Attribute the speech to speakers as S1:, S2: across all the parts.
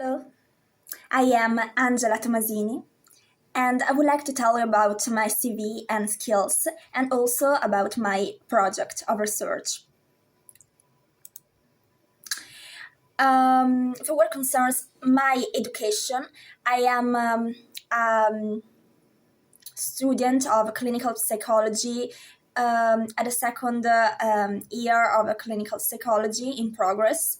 S1: Hello, I am Angela Tomasini, and I would like to tell you about my CV and skills, and also about my project of research. For what concerns my education, I am a student of clinical psychology at the second year of clinical psychology in progress.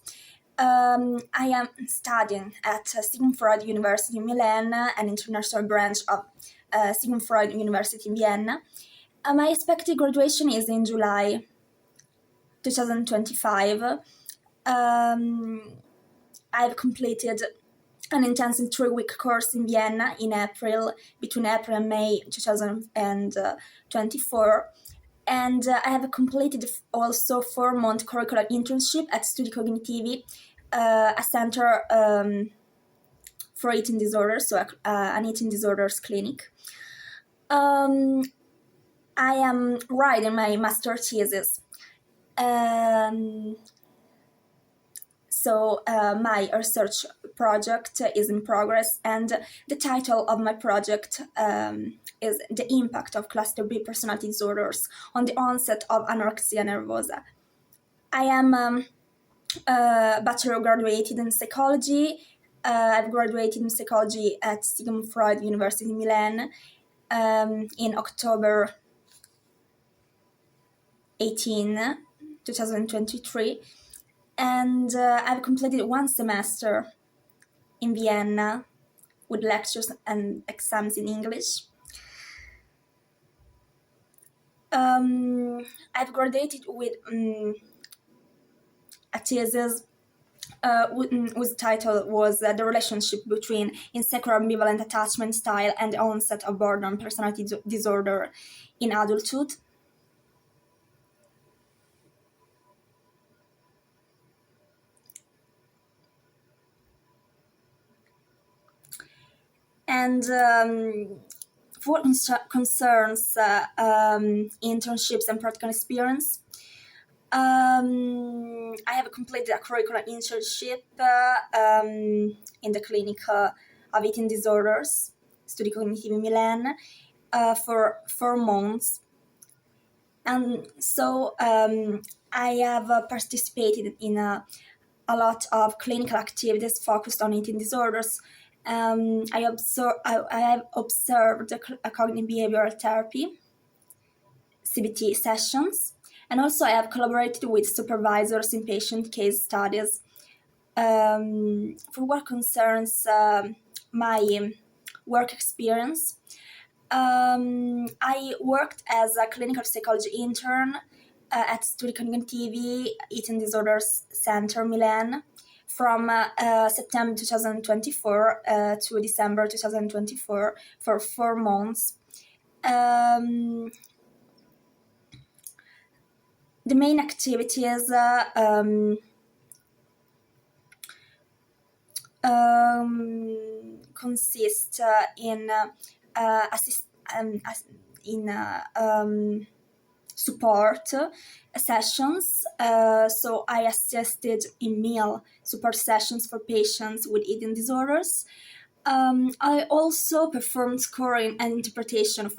S1: I am studying at Sigmund Freud University in Milan, an international branch of Sigmund Freud University in Vienna. My expected graduation is in July 2025. I've completed an intensive 3-week course in Vienna between April and May 2024. And I have completed also 4-month curricular internship at Studi Cognitivi, a center for eating disorders, so an eating disorders clinic. I am writing my master thesis. So my research project is in progress, and the title of my project is The Impact of Cluster B Personality Disorders on the Onset of Anorexia Nervosa. I am bachelor graduated in psychology. I've graduated in psychology at Sigmund Freud University Milan in October 18, 2023. And I've completed 1 semester in Vienna with lectures and exams in English. I've graduated with a thesis whose title was The Relationship Between Insecure Ambivalent Attachment Style and the Onset of Borderline Personality Disorder in Adulthood. And for what concerns internships and practical experience, I have completed a curricular internship in the clinic of eating disorders, Studi Cognitivi Milan, for 4 months. And so I have participated in a lot of clinical activities focused on eating disorders. I have observed a cognitive behavioral therapy, CBT sessions, and also I have collaborated with supervisors in patient case studies. For what concerns my work experience, I worked as a clinical psychology intern at Studi Cognitivi Eating Disorders Center Milan from September 2024 to December 2024 for 4 months. The main activities consist in support sessions. So I assisted in meal support sessions for patients with eating disorders. I also performed scoring and interpretation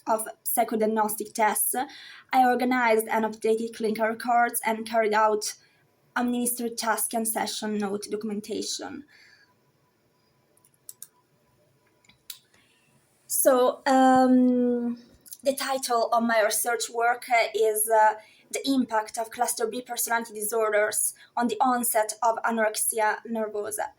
S1: of psychodiagnostic tests. I organized and updated clinical records and carried out administered task and session note documentation. So the title of my research work is The Impact of Cluster B Personality Disorders on the Onset of Anorexia Nervosa.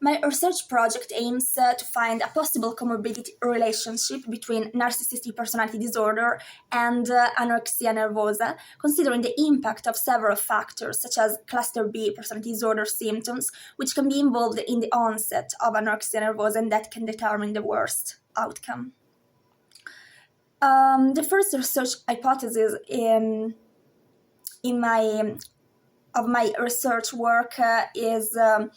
S1: My research project aims to find a possible comorbidity relationship between narcissistic personality disorder and anorexia nervosa, considering the impact of several factors such as cluster B personality disorder symptoms, which can be involved in the onset of anorexia nervosa and that can determine the worst outcome. The first research hypothesis in my research work is the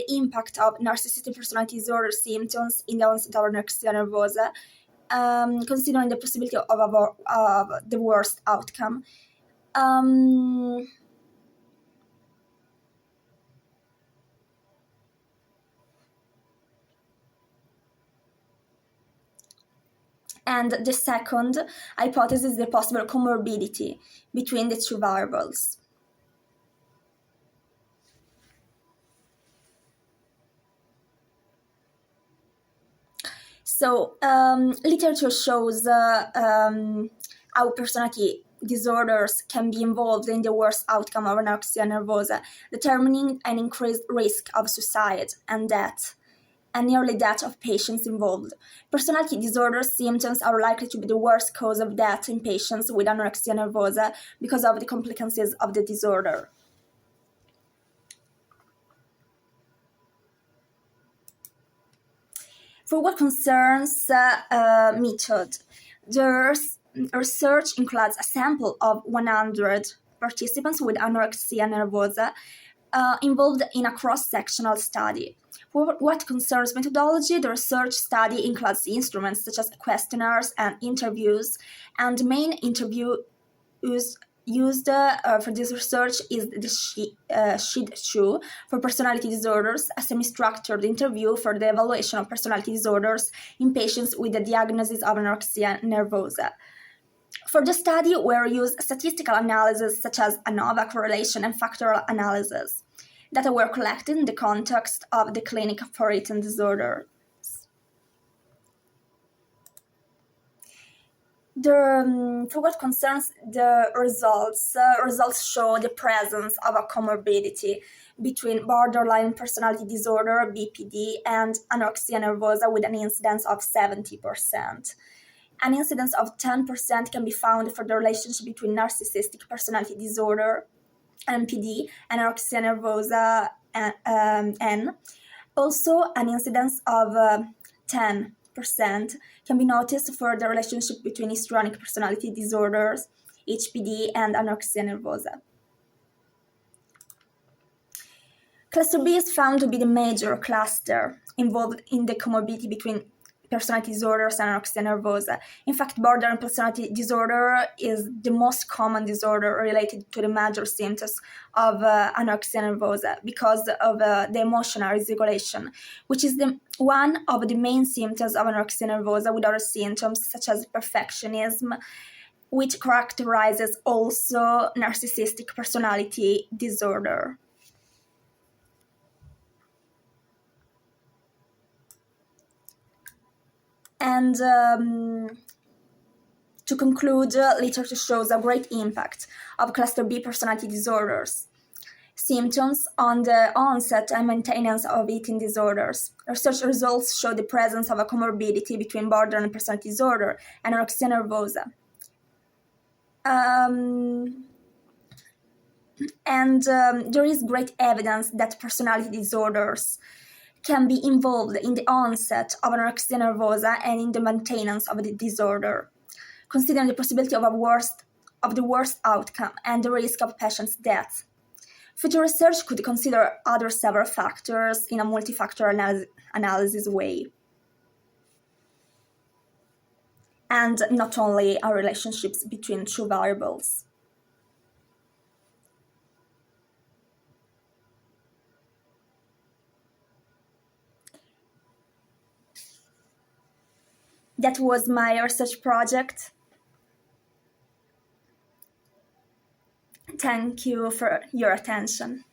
S1: impact of narcissistic personality disorder symptoms in the onset of anorexia nervosa, considering the possibility of the worst outcome. And the second hypothesis is the possible comorbidity between the two variables. So literature shows how personality disorders can be involved in the worst outcome of anorexia nervosa, determining an increased risk of suicide and death, and nearly death of patients involved. Personality disorder symptoms are likely to be the worst cause of death in patients with anorexia nervosa because of the complications of the disorder. For what concerns method, the research includes a sample of 100 participants with anorexia nervosa involved in a cross-sectional study. For what concerns methodology, the research study includes instruments such as questionnaires and interviews, and the main interview used for this research is the SHID-2 for personality disorders, a semi-structured interview for the evaluation of personality disorders in patients with the diagnosis of anorexia nervosa. For the study were used statistical analysis such as ANOVA, correlation, and factorial analysis. Data were collected in the context of the clinic for eating disorders. For what concerns the results, results show the presence of a comorbidity between borderline personality disorder, BPD, and anorexia nervosa with an incidence of 70%. An incidence of 10% can be found for the relationship between narcissistic personality disorder, NPD, and anorexia nervosa, N. Also, an incidence of 10% can be noticed for the relationship between histrionic personality disorders, HPD, and anorexia nervosa. Cluster B is found to be the major cluster involved in the comorbidity between personality disorders and anorexia nervosa. In fact, borderline personality disorder is the most common disorder related to the major symptoms of anorexia nervosa because of the emotional dysregulation, which is one of the main symptoms of anorexia nervosa, with other symptoms such as perfectionism, which characterizes also narcissistic personality disorder. And to conclude, literature shows a great impact of cluster B personality disorders symptoms on the onset and maintenance of eating disorders. Research results show the presence of a comorbidity between borderline personality disorder and anorexia nervosa. There is great evidence that personality disorders can be involved in the onset of anorexia nervosa and in the maintenance of the disorder, considering the possibility of the worst outcome and the risk of patient's death. Future research could consider other several factors in a multifactor analysis way, and not only our relationships between two variables. That was my research project. Thank you for your attention.